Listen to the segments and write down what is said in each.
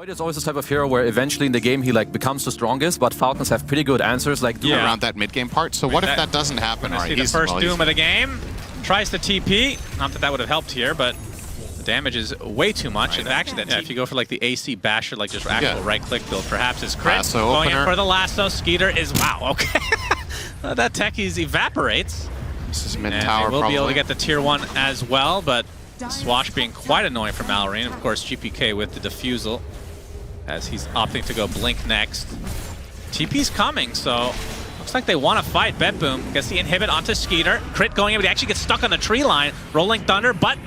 Void is always this type of hero where eventually in the game he becomes the strongest, but Falcons have pretty good answers around that mid-game part. So what if that doesn't happen? See the first Doom of the game. Tries to TP. Not that that would have helped here, but the damage is way too much. And actually, if you go for the AC basher, just actual right-click build, perhaps it's crit. Lasso going opener. in for the lasso. Skeeter is okay. That techies evaporates. This is mid-tower, we'll be able to get the tier 1 as well, but Swash being quite annoying for Mallory. Of course, GPK with the defusal, as he's opting to go Blink next. TP's coming, so looks like they want to fight. BETBOOM gets the inhibit onto Skeeter. Crit going in, but he actually gets stuck on the tree line. Rolling Thunder, but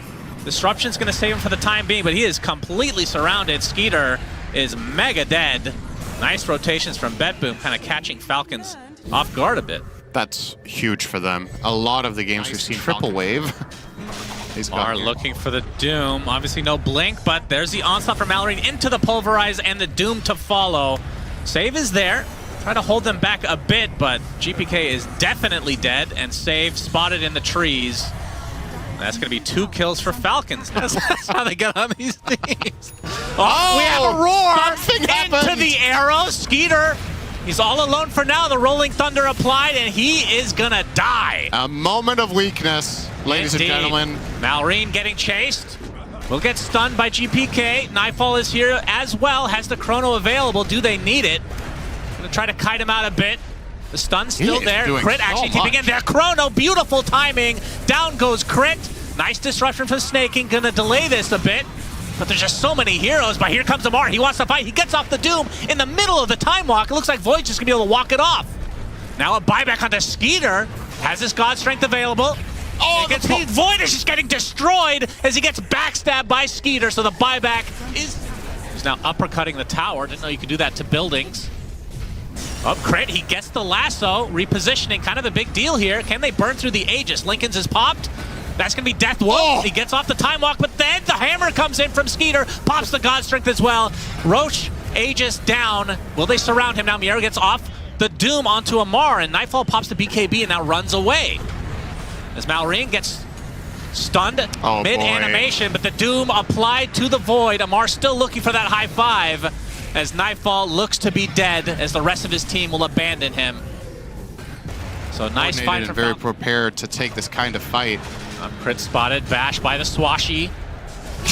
Disruption's going to save him for the time being, but he is completely surrounded. Skeeter is mega dead. Nice rotations from BETBOOM, kind of catching Falcons off guard a bit. That's huge for them. A lot of the games we've seen triple wave. Are looking for the Doom. Obviously no Blink, but there's the onslaught from Mallory into the Pulverize and the Doom to follow. Save is there. Try to hold them back a bit, but GPK is definitely dead, and Save spotted in the trees. That's going to be 2 kills for Falcons. That's how they get on these teams. We have a roar into the arrow. Skeeter, he's all alone for now. The Rolling Thunder applied, and he is going to die. A moment of weakness, ladies and gentlemen. Malrine getting chased. Will get stunned by GPK. Nightfall is here as well. Has the chrono available. Do they need it? Going to try to kite him out a bit. The stun's still there. Crit actually keeping in there. Chrono, beautiful timing. Down goes Crit. Nice disruption from Snaking. Gonna delay this a bit. But there's just so many heroes. But here comes Amar. He wants to fight. He gets off the Doom in the middle of the time walk. It looks like Void's just gonna be able to walk it off. Now a buyback onto Skeeter. Has his God Strength available. Void is just getting destroyed as he gets backstabbed by Skeeter. So the buyback is... He's now uppercutting the tower. Didn't know you could do that to buildings. Up Crit, he gets the lasso, repositioning, kind of a big deal here. Can they burn through the Aegis? Lincoln's is popped. That's gonna be death. Whoa! He gets off the time walk, but then the hammer comes in from Skeeter, pops the God Strength as well. Roche, Aegis down. Will they surround him now? Miero gets off the Doom onto Amar, and Nightfall pops the BKB and now runs away. As Malrine gets stunned mid-animation, but the Doom applied to the Void. Amar still looking for that high five, as Nightfall looks to be dead, as the rest of his team will abandon him. So nice fight from very prepared to take this kind of fight. Crit spotted, bashed by the Swashy.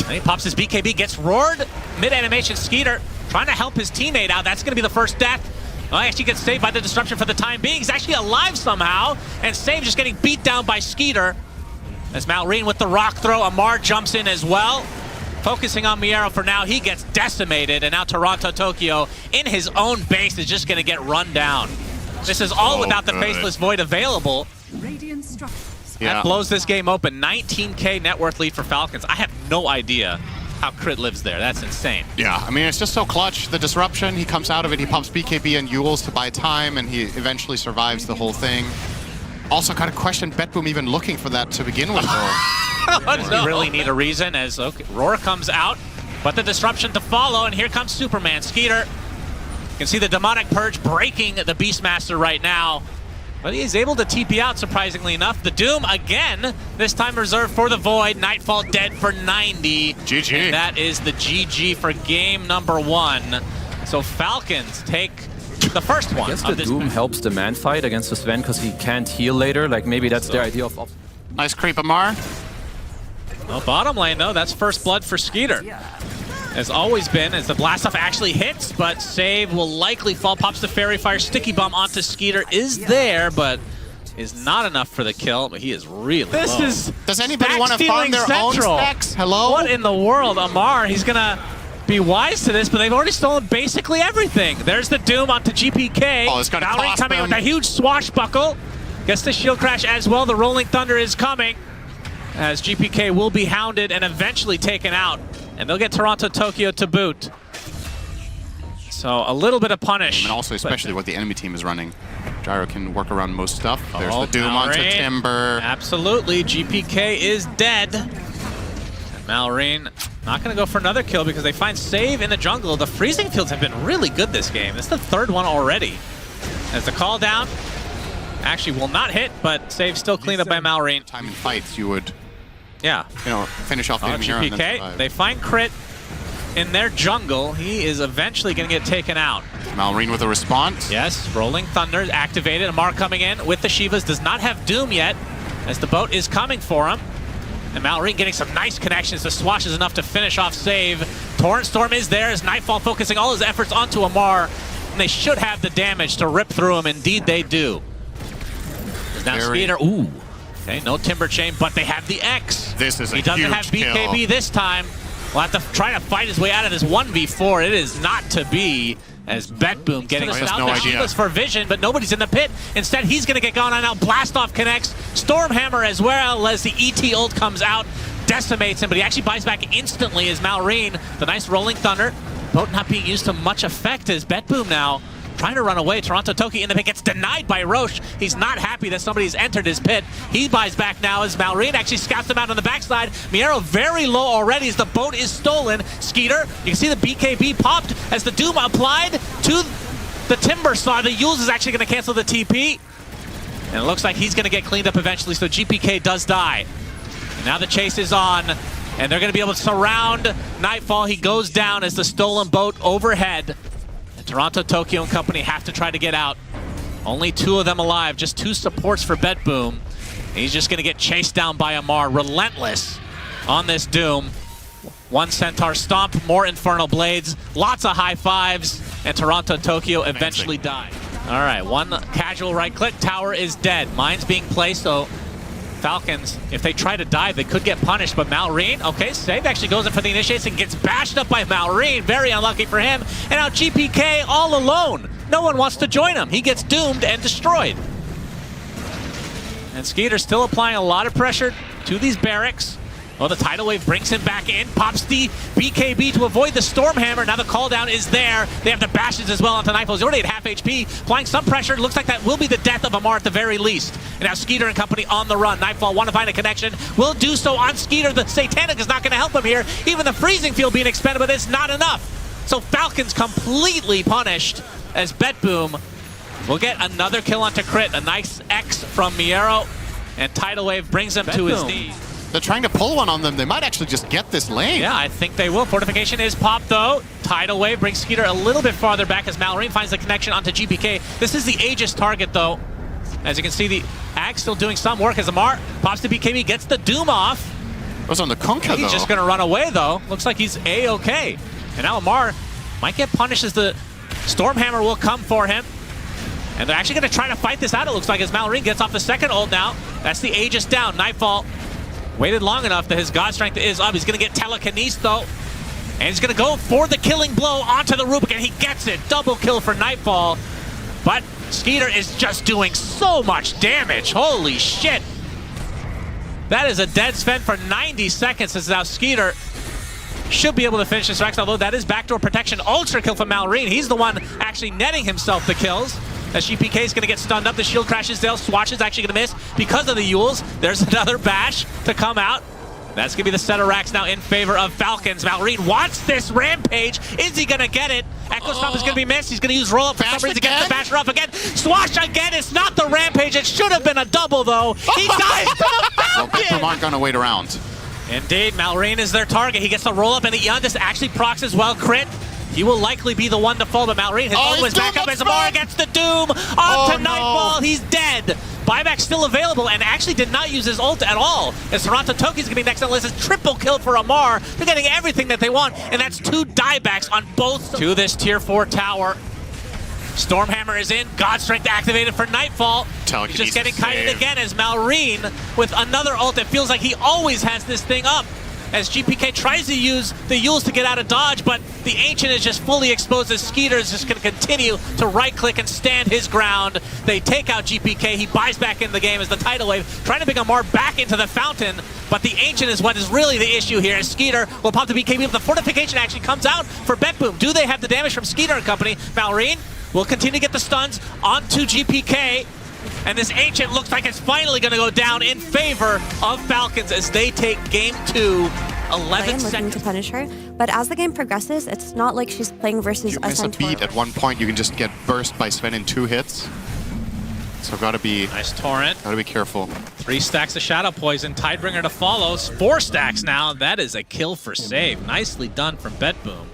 And he pops his BKB, gets roared. Mid-animation, Skeeter trying to help his teammate out. That's going to be the first death. Well, he actually gets saved by the disruption for the time being. He's actually alive somehow, and Save just getting beat down by Skeeter. As Malrine with the rock throw, Amar jumps in as well. Focusing on Miero for now, he gets decimated, and now Toronto Tokyo in his own base is just going to get run down. This is all without the Faceless Void available. That blows this game open. 19K net worth lead for Falcons. I have no idea how Crit lives there. That's insane. Yeah, I mean, it's just so clutch. The disruption, he comes out of it, he pumps BKB and Yules to buy time, and he eventually survives the whole thing. Also, kind of question BETBOOM even looking for that to begin with, though. We really need a reason, as Roar comes out, but the disruption to follow, and here comes Superman. Skeeter, you can see the Demonic Purge breaking the Beastmaster right now, but he's able to TP out, surprisingly enough. The Doom again, this time reserved for the Void. Nightfall dead for 90. GG. And that is the GG for game number 1. So Falcons take the first one. I guess the Doom helps the man fight against the Sven because he can't heal later. Maybe that's their idea of... Nice creep, Amar. Well, bottom lane, though, that's first blood for Skeeter. Has always been, as the blast off actually hits, but Save will likely fall. Pops the Fairy Fire, Sticky Bomb onto Skeeter is there, but is not enough for the kill, but he is really low. Does anybody want to farm their own stacks? Hello? What in the world? Amar, he's going to be wise to this, but they've already stolen basically everything. There's the Doom onto GPK. Oh, it's going to cost coming them. with a huge swashbuckle. Gets the shield crash as well. The Rolling Thunder is coming, as GPK will be hounded and eventually taken out. And they'll get Toronto Tokyo to boot. So a little bit of punish. And also especially what the enemy team is running. Gyro can work around most stuff. There's the Doom onto Timber. Absolutely, GPK is dead. And Malrine not going to go for another kill because they find Save in the jungle. The freezing fields have been really good this game. This is the third one already. As the call down actually will not hit, but Save still cleaned up by Malrine. Time in fights you would... Yeah. You know, finish off the enemy hero and then survive. They find Crit. in their jungle, he is eventually going to get taken out. Malrine with a response. Yes, Rolling Thunder activated. Amar coming in with the Shivas. Does not have Doom yet, as the boat is coming for him. And Malrine getting some nice connections. The swash is enough to finish off save. Torrent Storm is there as Nightfall focusing all his efforts onto Amar. And they should have the damage to rip through him. Indeed, they do. There's now Skeeter. Ooh. Okay, no Timber Chain, but they have the X. This is a huge He doesn't have BKB kill. this time. Will have to try to fight his way out of this 1v4. It is not to be, as BETBOOM getting us out. The Shivas for vision, but nobody's in the pit. Instead, he's going to get going on now. Blast Off connects. Stormhammer as well as the ET ult comes out. Decimates him, but he actually buys back instantly as Malrine. The nice Rolling Thunder. Boat not being used to much effect as BETBOOM now trying to run away. Toronto Toki in the pit gets denied by Roche. He's not happy that somebody's entered his pit. He buys back now as Malrine actually scouts him out on the backside. Miero very low already as the boat is stolen. Skeeter, you can see the BKB popped as the Doom applied to the Timber Saw. The Yules is actually going to cancel the TP. And it looks like he's going to get cleaned up eventually, so GPK does die. And now the chase is on, and they're going to be able to surround Nightfall. He goes down as the stolen boat overhead. Toronto, Tokyo, and company have to try to get out. Only 2 of them alive, just 2 supports for BETBOOM. He's just going to get chased down by Amar, relentless on this Doom. 1 Centaur Stomp, more Infernal Blades, lots of high fives, and Toronto, Tokyo eventually die. All right, 1 casual right click, tower is dead. Mine's being placed, so Falcons, if they try to dive, they could get punished, but Malrine, okay, save actually goes in for the initiates and gets bashed up by Malrine. Very unlucky for him. And now GPK all alone. No one wants to join him. He gets doomed and destroyed. And Skeeter still applying a lot of pressure to these barracks. Oh, the tidal wave brings him back in, pops the BKB to avoid the Stormhammer. Now the call down is there. They have the bashes as well onto Nightfall. He's already at half HP, applying some pressure. Looks like that will be the death of Amar at the very least. And now Skeeter and company on the run. Nightfall want to find a connection. Will do so on Skeeter. The Satanic is not going to help him here. Even the freezing field being expended, but it's not enough. So Falcons completely punished as BETBOOM will get another kill onto Crit. A nice X from Miero. And tidal wave brings him to his knees. They're trying to pull one on them. They might actually just get this lane. Yeah, I think they will. Fortification is popped, though. Tidal Wave brings Skeeter a little bit farther back as Malrine finds the connection onto GPK. This is the Aegis target, though. As you can see, the Ag still doing some work as Amar pops the BKB, gets the Doom off. It was on the Kunkka, though. He's just going to run away, though. Looks like he's A-okay. And now Amar might get punished as the Stormhammer will come for him. And they're actually going to try to fight this out, it looks like, as Malrine gets off the second ult now. That's the Aegis down. Nightfall waited long enough that his God Strength is up. He's going to get Telekinesis, though. And he's going to go for the killing blow onto the Rubik, and he gets it. Double kill for Nightfall. But Skeeter is just doing so much damage. Holy shit. That is a dead Sven for 90 seconds as now Skeeter should be able to finish this Rex, although that is backdoor protection. Ultra kill from Malrine. He's the one actually netting himself the kills. As GPK is going to get stunned up, the shield crashes down. Swatch is actually going to miss because of the Yules. There's another bash to come out. That's going to be the set of racks now in favor of Falcons. Malrine wants this Rampage. Is he going to get it? Echo Stomp is going to be missed. He's going to use roll up for some reason to get the basher off again. Swash again. It's not the Rampage. It should have been a double, though. He dies to the Falcon. Well, BETBOOM aren't going to wait around. Indeed, Malrine is their target. He gets the roll up, and the Yundis actually procs as well. Crit. He will likely be the one to fall, but Malrine, his ult was back up as Amar gets the Doom onto Nightfall. He's dead. Buyback still available and actually did not use his ult at all. As Toronto Toki's going to be next on the list. It's triple kill for Amar. They're getting everything that they want, and that's 2 diebacks on both to this tier 4 tower. Stormhammer is in. God Strength activated for Nightfall. He's just getting kited again as Malrine with another ult. It feels like he always has this thing up. As GPK tries to use the Yules to get out of dodge, but the Ancient is just fully exposed as Skeeter is just going to continue to right-click and stand his ground. They take out GPK. He buys back in the game as the tidal wave, trying to bring Amar back into the fountain, but the Ancient is what is really the issue here. As Skeeter will pop the BKB, but the Fortification actually comes out for BETBOOM. Do they have the damage from Skeeter and company? Malrine will continue to get the stuns onto GPK. And this Ancient looks like it's finally going to go down in favor of Falcons as they take game 2, 11 seconds. Looking to punish her, but as the game progresses, it's not like she's playing versus you miss a beat at one point, you can just get burst by Sven in 2 hits. So gotta be Nice torrent. gotta be careful. 3 stacks of Shadow Poison. Tidebringer to follow. 4 stacks now. That is a kill for save. Nicely done from BETBOOM.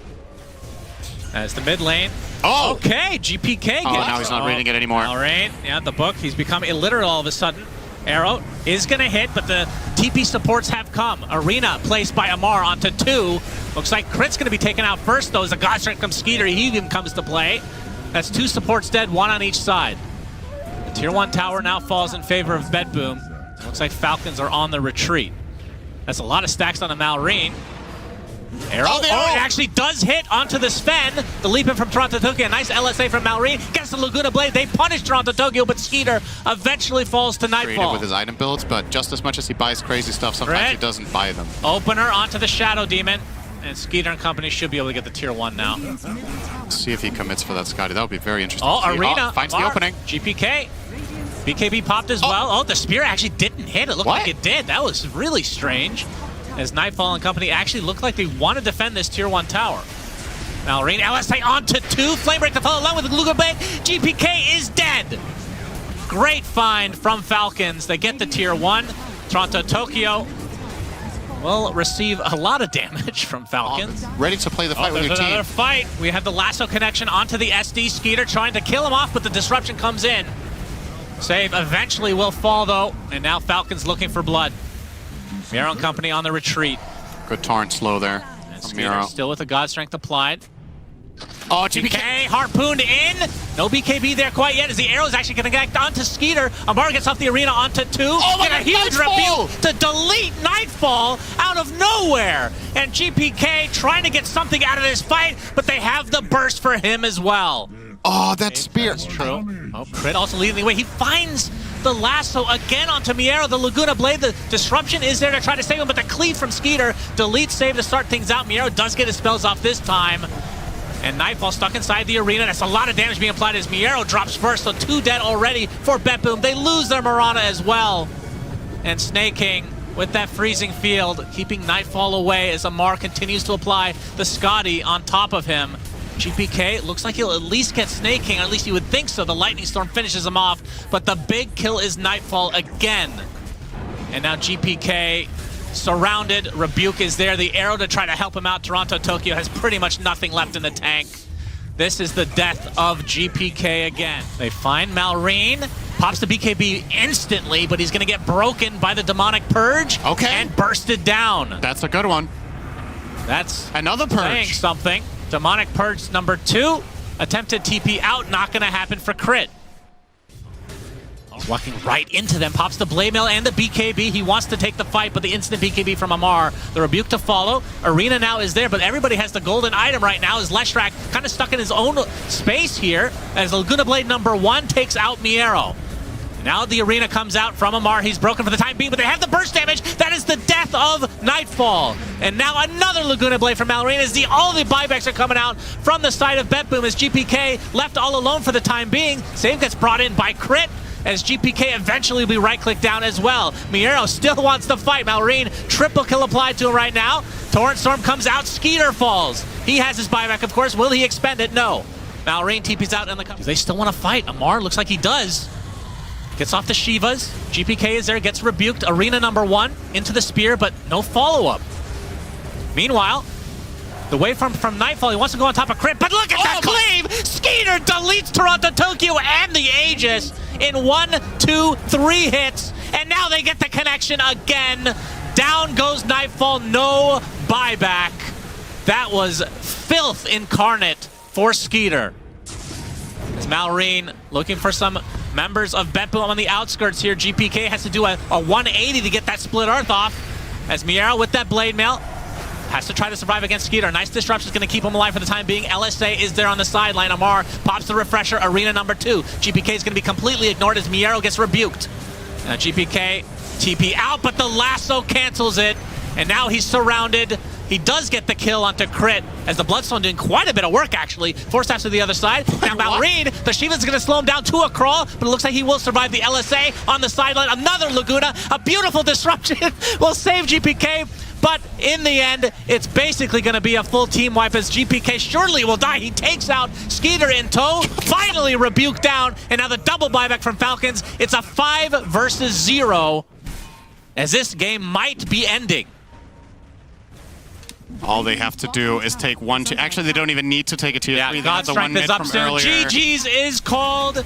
As the mid lane. Oh! Okay, GPK gets... Oh, now he's not reading it anymore. Alright, yeah, the book. He's become illiterate all of a sudden. Arrow is going to hit, but the TP supports have come. Arena placed by Amar onto 2. Looks like Crit's going to be taken out first, though, as the Godstrike comes Skeeter. He even comes to play. That's 2 supports dead, 1 on each side. The Tier 1 tower now falls in favor of BETBOOM. Looks like Falcons are on the retreat. That's a lot of stacks on the Malrine. Arrow. Oh, it actually does hit onto the Sven. The leap in from Toronto Tokyo. A nice LSA from Malrine. Gets the Laguna Blade. They punish Toronto Tokyo, but Skeeter eventually falls to Nightfall. Creative with his item builds, but just as much as he buys crazy stuff, sometimes he doesn't buy them. Opener onto the Shadow Demon. And Skeeter and company should be able to get the Tier 1 now. Let's see if he commits for that Scotty. That would be very interesting. Oh, Arena. Finds the opening. GPK. BKB popped as well. Oh, the spear actually didn't hit. It looked like it did. That was really strange. As Nightfall and company actually look like they want to defend this Tier 1 tower. Malrine, LSA onto 2. Flamebreak to follow along with the Luga Blade. GPK is dead. Great find from Falcons. They get the Tier 1. Toronto Tokyo will receive a lot of damage from Falcons. Ready to play the fight with your team. Another fight. We have the lasso connection onto the SD. Skeeter trying to kill him off, but the disruption comes in. Save eventually will fall, though. And now Falcons looking for blood. Miro and company on the retreat. Good torrent slow there. Miro still with the God Strength applied. Oh, GPK harpooned in. No BKB there quite yet as the arrow is actually going to connect onto Skeeter. Amar gets off the arena onto 2. Oh, get a huge rebuke to delete Nightfall out of nowhere. And GPK trying to get something out of this fight, but they have the burst for him as well. Oh, that spear. That's true. Oh, Crit also leading the way. He finds the lasso again onto Miero. The Laguna Blade, the disruption is there to try to save him, but the cleave from Skeeter. Delete save to start things out. Miero does get his spells off this time. And Nightfall stuck inside the arena. That's a lot of damage being applied as Miero drops first, so 2 dead already for BETBOOM. They lose their Mirana as well. And Snake King with that freezing field, keeping Nightfall away as Amar continues to apply the Scotty on top of him. GPK looks like he'll at least get Snake King, or at least you would think so. The Lightning Storm finishes him off, but the big kill is Nightfall again. And now GPK surrounded. Rebuke is there. The arrow to try to help him out. Toronto Tokyo has pretty much nothing left in the tank. This is the death of GPK again. They find Malrine. Pops the BKB instantly, but he's going to get broken by the Demonic Purge. Okay. And bursted down. That's a good one. That's another purge. Saying something. Demonic Purge number 2. Attempted TP out. Not going to happen for Crit. He's walking right into them. Pops the Blade Mail and the BKB. He wants to take the fight, but the instant BKB from Amar. The Rebuke to follow. Arena now is there, but everybody has the golden item right now as Leshrak kind of stuck in his own space here as Laguna Blade number 1 takes out Miero. Now the arena comes out from Amar. He's broken for the time being, but they have the burst damage. That is the death of Nightfall. And now another Laguna Blade from Malrine as all the buybacks are coming out from the side of BETBOOM as GPK left all alone for the time being. Save gets brought in by Crit as GPK eventually will be right-clicked down as well. Miero still wants to fight. Malrine, triple kill applied to him right now. Torrent Storm comes out. Skeeter falls. He has his buyback, of course. Will he expend it? No. Malrine TP's out in the cover. They still want to fight. Amar looks like he does. Gets off the Shivas. GPK is there, gets rebuked. Arena number 1 into the spear, but no follow-up. Meanwhile, the wave from Nightfall, he wants to go on top of Crit, but look at that cleave! Skeeter deletes Toronto Tokyo and the Aegis in 1, 2, 3 hits, and now they get the connection again. Down goes Nightfall, no buyback. That was filth incarnate for Skeeter. As Malrine looking for some members of BETBOOM on the outskirts here. GPK has to do a 180 to get that split earth off. As Miero with that blade mail has to try to survive against Skeeter. Nice disruption is going to keep him alive for the time being. LSA is there on the sideline. Amar pops the refresher. Arena number 2. GPK is going to be completely ignored as Miero gets rebuked. Now GPK TP out, but the lasso cancels it. And now he's surrounded. He does get the kill onto Crit as the Bloodstone doing quite a bit of work, actually. 4 steps to the other side. Now Malrine, the Shiva's going to slow him down to a crawl, but it looks like he will survive the LSA on the sideline. Another Laguna, a beautiful disruption will save GPK But in the end, it's basically going to be a full team wipe as GPK surely will die. He takes out Skeeter in tow, finally rebuked down, and now the double buyback from Falcons. It's a 5 versus 0 as this game might be ending. All they have to do is take 1, 2. Actually, they don't even need to take a tier 3. Yeah, God Strength is up soon. GG's is called.